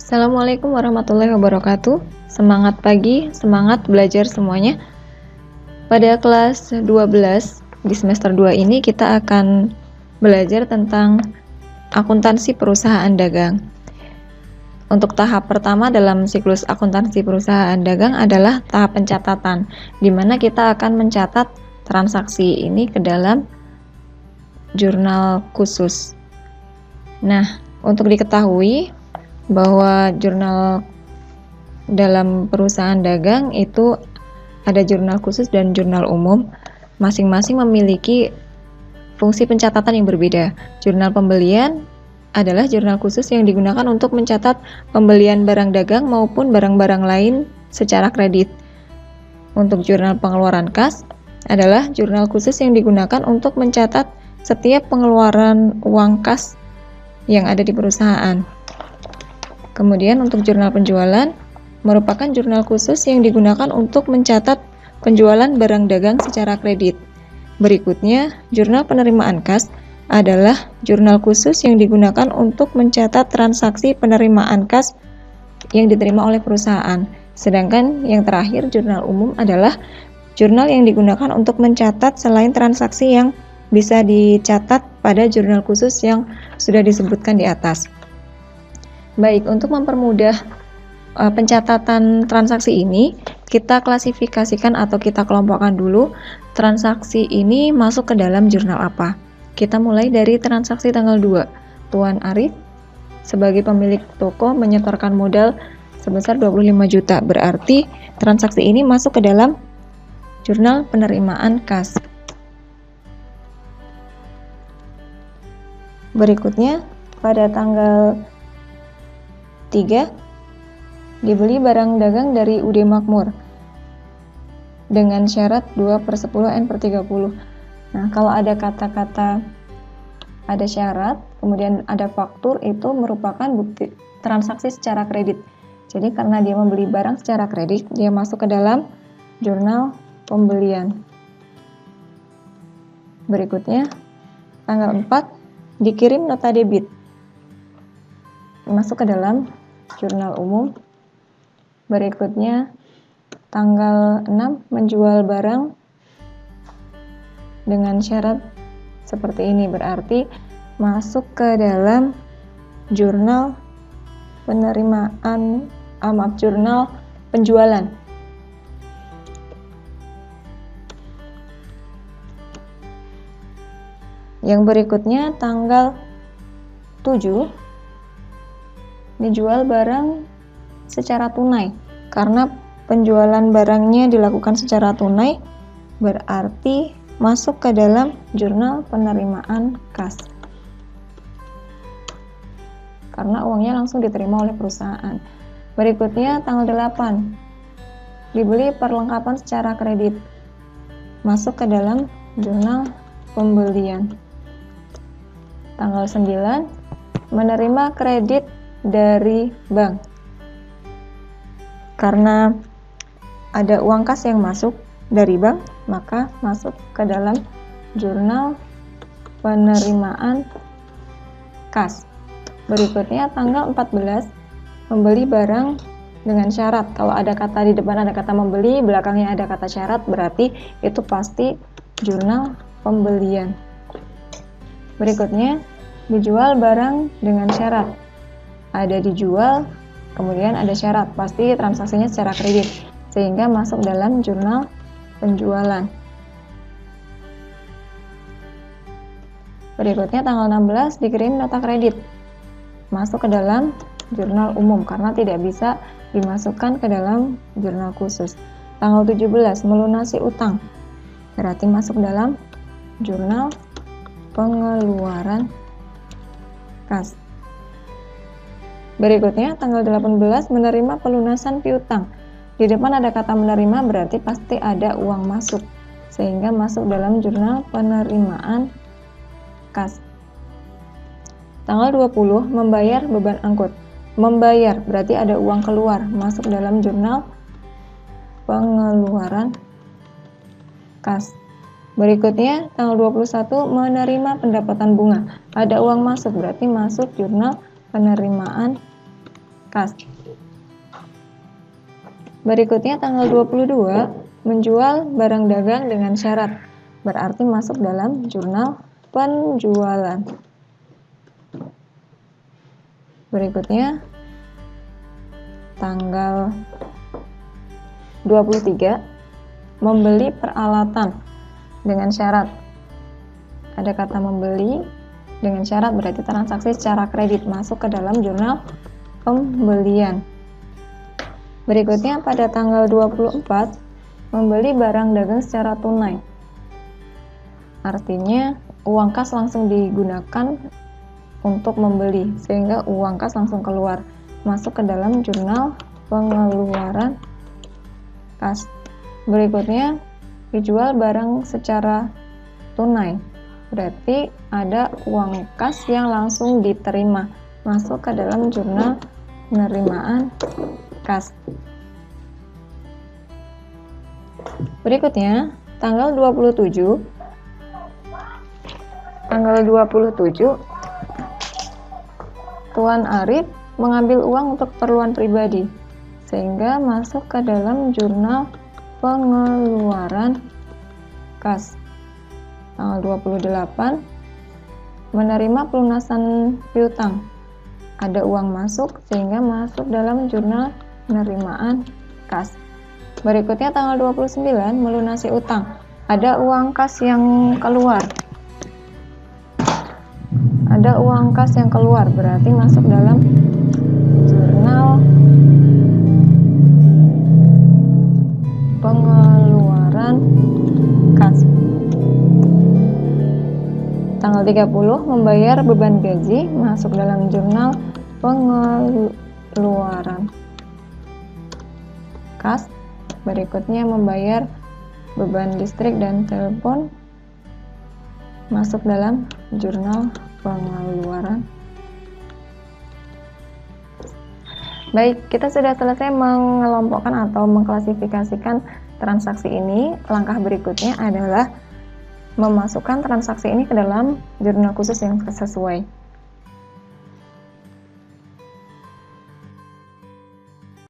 Assalamualaikum warahmatullahi wabarakatuh. Semangat pagi, semangat belajar semuanya. Pada kelas 12 di semester 2 ini kita akan belajar tentang akuntansi perusahaan dagang. Untuk tahap pertama dalam siklus akuntansi perusahaan dagang adalah tahap pencatatan, di mana kita akan mencatat transaksi ini ke dalam jurnal khusus. Nah, untuk diketahui bahwa jurnal dalam perusahaan dagang itu ada jurnal khusus dan jurnal umum. Masing-masing memiliki fungsi pencatatan yang berbeda. Jurnal pembelian adalah jurnal khusus yang digunakan untuk mencatat pembelian barang dagang maupun barang-barang lain secara kredit. Untuk jurnal pengeluaran kas adalah jurnal khusus yang digunakan untuk mencatat setiap pengeluaran uang kas yang ada di perusahaan. Kemudian untuk jurnal penjualan merupakan jurnal khusus yang digunakan untuk mencatat penjualan barang dagang secara kredit. Berikutnya, jurnal penerimaan kas adalah jurnal khusus yang digunakan untuk mencatat transaksi penerimaan kas yang diterima oleh perusahaan. Sedangkan yang terakhir, jurnal umum adalah jurnal yang digunakan untuk mencatat selain transaksi yang bisa dicatat pada jurnal khusus yang sudah disebutkan di atas. Baik, untuk mempermudah pencatatan transaksi ini, kita klasifikasikan atau kita kelompokkan dulu transaksi ini masuk ke dalam jurnal apa. Kita mulai dari transaksi tanggal 2. Tuan Arif sebagai pemilik toko menyetorkan modal sebesar 25 juta. Berarti transaksi ini masuk ke dalam jurnal penerimaan kas. Berikutnya, pada tanggal 3 dibeli barang dagang dari UD Makmur dengan syarat 2/10 N/30. Nah, kalau ada kata-kata ada syarat, kemudian ada faktur, itu merupakan bukti transaksi secara kredit. Jadi karena dia membeli barang secara kredit, dia masuk ke dalam jurnal pembelian. Berikutnya, tanggal 4 dikirim nota debit. Masuk ke dalam jurnal umum. Berikutnya, tanggal 6 menjual barang dengan syarat seperti ini, berarti masuk ke dalam jurnal jurnal penjualan. Yang berikutnya, tanggal 7 dijual barang secara tunai. Karena penjualan barangnya dilakukan secara tunai, berarti masuk ke dalam jurnal penerimaan kas. Karena uangnya langsung diterima oleh perusahaan. Berikutnya, tanggal 8 dibeli perlengkapan secara kredit. Masuk ke dalam jurnal pembelian. Tanggal 9 menerima kredit dari bank. Karena ada uang kas yang masuk dari bank, maka masuk ke dalam jurnal penerimaan kas. Berikutnya, tanggal 14 membeli barang dengan syarat. Kalau ada kata di depan ada kata membeli, belakangnya ada kata syarat, berarti itu pasti jurnal pembelian. Berikutnya, dijual barang dengan syarat. Ada dijual, kemudian ada syarat, pasti transaksinya secara kredit, sehingga masuk dalam jurnal penjualan. Berikutnya, tanggal 16 dikirim nota kredit. Masuk ke dalam jurnal umum, karena tidak bisa dimasukkan ke dalam jurnal khusus. Tanggal 17 melunasi utang, berarti masuk dalam jurnal pengeluaran kas. Berikutnya, tanggal 18 menerima pelunasan piutang. Di depan ada kata menerima, berarti pasti ada uang masuk, sehingga masuk dalam jurnal penerimaan kas. Tanggal 20 membayar beban angkut. Membayar berarti ada uang keluar, masuk dalam jurnal pengeluaran kas. Berikutnya, tanggal 21 menerima pendapatan bunga. Ada uang masuk, berarti masuk jurnal penerimaan kas. Berikutnya tanggal 22, menjual barang dagang dengan syarat, berarti masuk dalam jurnal penjualan. Berikutnya tanggal 23, membeli peralatan dengan syarat. Ada kata membeli dengan syarat berarti transaksi secara kredit, masuk ke dalam jurnal pembelian. Berikutnya pada tanggal 24, membeli barang dagang secara tunai. Artinya uang kas langsung digunakan untuk membeli, sehingga uang kas langsung keluar, masuk ke dalam jurnal pengeluaran kas. Berikutnya dijual barang secara tunai, berarti ada uang kas yang langsung diterima, masuk ke dalam jurnal penerimaan kas. Berikutnya tanggal 27, Tuan Arif mengambil uang untuk keperluan pribadi, sehingga masuk ke dalam jurnal pengeluaran kas. Tanggal 28, menerima pelunasan piutang, ada uang masuk sehingga masuk dalam jurnal penerimaan kas. Berikutnya tanggal 29, melunasi utang, ada uang kas yang keluar. Ada uang kas yang keluar, berarti masuk dalam jurnal pengeluaran kas. Tanggal 30, membayar beban gaji, masuk dalam jurnal pengeluaran kas. Berikutnya membayar beban listrik dan telepon, masuk dalam jurnal pengeluaran. Baik, kita sudah selesai mengelompokkan atau mengklasifikasikan transaksi ini. Langkah berikutnya adalah memasukkan transaksi ini ke dalam jurnal khusus yang sesuai.